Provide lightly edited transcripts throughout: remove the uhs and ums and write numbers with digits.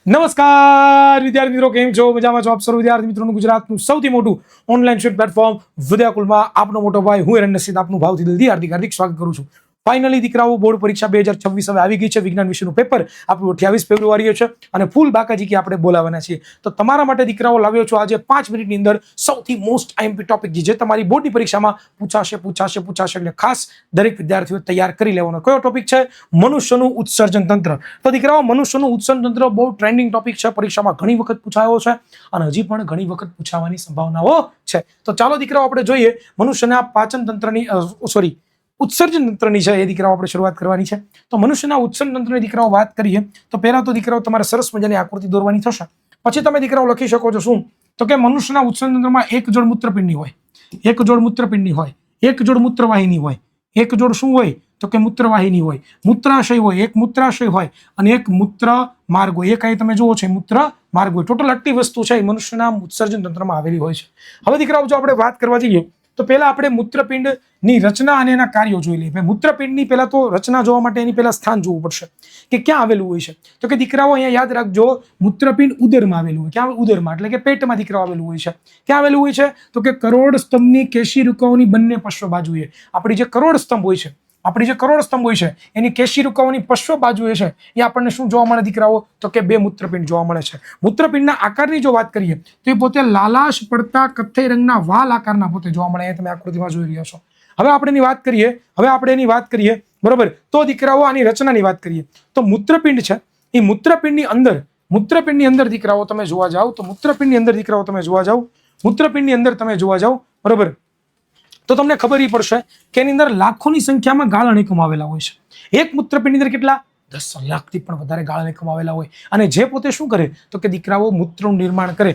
નમસ્કાર વિદ્યાર્થી મિત્રો, કેમ છો? મજામાં છો? આપ સર્વ વિદ્યાર્થી મિત્રોનું ગુજરાતનું સૌથી મોટું ઓનલાઈન શિક્ષણ પ્લેટફોર્મ વિદ્યાકુલમાં આપનો મોટો ભાઈ હું એરન નસીદ આપનું ભાવથી દિલથી હાર્દિક સ્વાગત કરું છું. ફાઇનલી દીકરાઓ બોર્ડ પરીક્ષા 2026 હવે આવી ગઈ છે. વિજ્ઞાન વિષયનું પેપર આપણું 28 ફેબ્રુઆરીએ છે અને ફૂલ બાકાજી કે આપણે બોલાવવાના છીએ. તો તમારા માટે દીકરાઓ લાવ્યો છો આજે 5 મિનિટની અંદર સૌથી મોસ્ટ આઈએમપી ટોપિક જે તમારી બોર્ડની પરીક્ષામાં પૂછાશે એટલે ખાસ દરેક વિદ્યાર્થીઓ તૈયાર કરી લેવાનો. કયો ટોપિક છે? મનુષ્યનું ઉત્સર્જન તંત્ર. તો દીકરાઓ, મનુષ્યનું ઉત્સર્જન તંત્ર બહુ ટ્રેન્ડિંગ ટોપિક છે, પરીક્ષામાં ઘણી વખત પૂછાયો છે અને હજી પણ ઘણી વખત પૂછાવાની સંભાવનાઓ છે. તો ચાલો દીકરાઓ આપણે જોઈએ મનુષ્યના પાચન તંત્રની ઉત્સર્જન તંત્રની છે એ દીકરાઓ આપણે શરૂઆત કરવાની છે. તો મનુષ્યના ઉત્સર્જન તંત્રની દીકરાઓ વાત કરીએ તો પહેલા તો દીકરાઓ તમારે સરસ મજાની આકૃતિ દોરવાની થશે. પછી તમે દીકરાઓ લખી શકો છો શું? તો કે મનુષ્યના ઉત્સર્જન તંત્રમાં એક જોડ મૂત્રપિંડની હોય, એક જોડ મૂત્રપિંડની હોય, એક જોડ મૂત્રવાહિની હોય, એક જોડ શું હોય? તો કે મૂત્રવાહિની હોય, મૂત્રાશય હોય, એક મૂત્રાશય હોય અને એક મૂત્ર માર્ગ હોય. એક અહીં તમે જુઓ છો મૂત્ર માર્ગ હોય. ટોટલ 8 વસ્તુ છે એ મનુષ્યના ઉત્સર્જન તંત્રમાં આવેલી હોય છે. હવે દીકરાઓ જો આપણે વાત કરવા જઈએ તો પહેલા આપણે મૂત્રપિંડની રચના અને એના કાર્યો જોઈ લઈએ. મૂત્રપિંડની પહેલા તો રચના જોવા માટે એની પહેલા સ્થાન જોવું પડશે કે ક્યાં આવેલું હોય છે. તો કે દીકરાઓ અહીંયા યાદ રાખજો, મૂત્રપિંડ ઉદરમાં આવેલું હોય. ક્યાં? ઉદરમાં, એટલે કે પેટમાં દીકરાઓ આવેલું હોય છે. ક્યાં આવેલું હોય છે? તો કે કરોડ સ્તંભની કેશીરુકાઓની બંને પશ્વ બાજુએ. આપણી જે કરોડ સ્તંભ હોય છે એની કેશીરુકાઓની પશ્વ બાજુએ છે એ આપણને શું જોવા મળે દીકરાઓ? તો કે 2 મૂત્રપિંડ જોવા મળે છે. મૂત્રપિંડના આકારની જો વાત કરીએ તો એ પોતે લાલાશ પડતા કથ્થઈ રંગના વાલ આકારના પોતે જોવા મળે. એ તમે આકૃતિમાં જોઈ રહ્યા છો. હવે આપણે એની વાત કરીએ બરોબર. તો દીકરાઓ આની રચનાની વાત કરીએ તો મૂત્રપિંડ છે એ મૂત્રપિંડની અંદર દીકરાઓ તમે જોવા જાઓ તો મૂત્રપિંડની અંદર તમે જોવા જાઓ બરોબર, તો તમને ખબર પડશે કે એની અંદર લાખોની સંખ્યામાં ગાળ અણિકમો આવેલા હોય છે. એક મૂત્રપિંડની અંદર કેટલા? 10 લાખથી પણ વધારે ગાળ અણિકમો આવેલા હોય. અને જે પોતે શું કરે તો કે દીકરાઓ મૂત્રનું નિર્માણ કરે,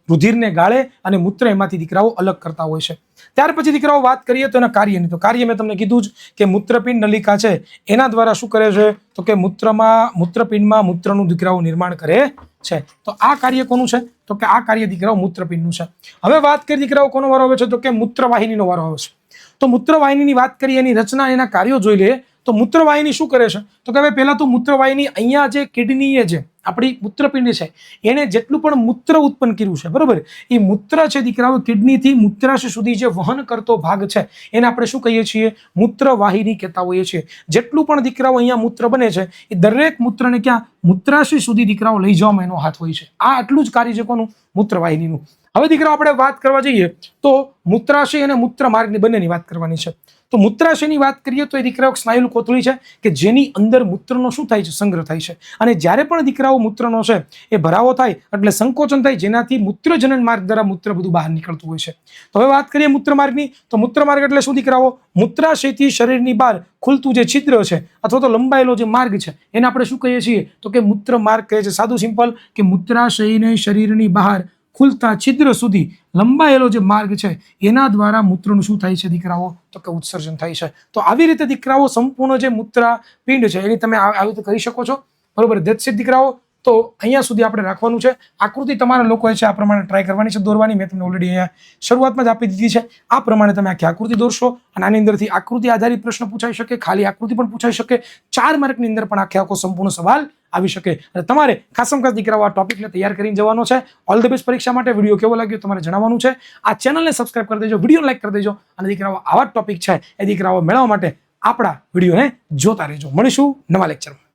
રુધિરને ગાળે અને મૂત્ર એમાંથી દીકરાઓ અલગ કરતા હોય છે. ત્યાર પછી દીકરાઓ વાત કરીએ તો એના કાર્યની. તો કાર્ય મેં તમને કીધું જ કે મૂત્રપિંડ નલિકા છે એના દ્વારા શું કરે છે તો કે મૂત્રપિંડમાં મૂત્રનું દીકરાઓ નિર્માણ કરે છે. તો આ કાર્ય કોનું છે? તો કે આ કાર્ય દીકરાઓ મૂત્રપિંડનું છે. હવે વાત કરીએ દીકરાઓ કોનો વારો આવે છે? તો કે મૂત્રવાહિનીનો વારો આવે છે. તો મૂત્રવાહિનીની વાત કરીએ, એની રચના, એના કાર્યો જોઈ લઈએ. તો મૂત્રવાહિની શું કરે છે? તો કે હવે પહેલા તો મૂત્રવાહિની અહીંયા જે કિડની છે આપણી મૂત્રપિંડ છે એને જેટલું પણ મૂત્ર ઉત્પન્ન કર્યું છે બરોબર, એ મૂત્ર છે દીકરાઓ કિડનીથી મૂત્રાશય સુધી જે વહન કરતો ભાગ છે એને આપણે શું કહીએ છીએ? મૂત્રવાહિની કહેતા હોઈએ છીએ. જેટલું પણ દીકરાઓ અહીંયા મૂત્ર બને છે એ દરેક મૂત્રને ક્યાં? મૂત્રાશય સુધી દીકરાઓ લઈ જવામાં એનો હાથ હોય છે. આ આટલું જ કાર્ય છે કોનું? મૂત્રવાહિનીનું. હવે દીકરાઓ આપણે વાત કરવા જઈએ તો મૂત્રાશય અને મૂત્ર માર્ગની બંનેની વાત કરવાની છે. તો મૂત્રાશયની વાત કરીએ તો એ દીકરાઓ સ્નાયુ કોથળી છે કે જેની અંદર મૂત્રનો શું થાય છે? સંગ્રહ થાય છે. અને જ્યારે પણ દીકરાઓ મૂત્રનો છે એ ભરાવો થાય એટલે સંકોચન થાય, જેનાથી મૂત્રજનન માર્ગ દ્વારા મૂત્ર બધું બહાર નીકળતું હોય છે. તો હવે વાત કરીએ મૂત્રમાર્ગની. તો મૂત્રમાર્ગ એટલે શું દીકરાઓ? મૂત્રાશયથી શરીરની બહાર ખુલતું જે છિદ્ર છે અથવા તો લંબાયેલો જે માર્ગ છે એને આપણે શું કહીએ છીએ? તો કે મૂત્રમાર્ગ કહે છે. સાદું સિમ્પલ કે મૂત્રાશયને શરીરની બહાર ખુલતા છિદ્ર સુધી લંબાયેલો જે માર્ગ છે એના દ્વારા મૂત્રનું શું થાય છે દીકરાઓ? તો કે ઉત્સર્જન થાય છે. તો આવી રીતે દીકરાઓ સંપૂર્ણ જે મૂત્રપિંડ છે એની તમે આવી રીતે કરી શકો છો બરોબર. દેટ્સ ઇટ દીકરાઓ. તો અહીંયા સુધી આપણે રાખવાનું છે. આકૃતિ તમારા લોકોએ છે આ પ્રમાણે ટ્રાય કરવાની છે દોરવાની. મેં તમને ઓલરેડી અહીંયા શરૂઆતમાં જ આપી દીધી છે. આ પ્રમાણે તમે આખી આકૃતિ દોરશો અને આની અંદરથી આકૃતિ આધારિત પ્રશ્ન પૂછાઈ શકે, ખાલી આકૃતિ પણ પૂછાઈ શકે, 4 માર્કની અંદર પણ આખો સંપૂર્ણ સવાલ આવી શકે. અને તમારે ખાસમ ખાસ દીકરાઓ આ ટોપિકને તૈયાર કરીને જવાનો છે. ઓલ ધ બેસ્ટ પરીક્ષા માટે. વિડીયો કેવો લાગ્યો તમારે જણાવવાનું છે. આ ચેનલને સબસ્ક્રાઇબ કરી દેજો, વિડીયો લાઈક કરી દેજો અને દીકરાઓ આવા ટોપિક છે એ દીકરાઓ મેળવવા માટે આપણા વિડીયોને જોતા રહેજો. મળીશું નવા લેક્ચરમાં.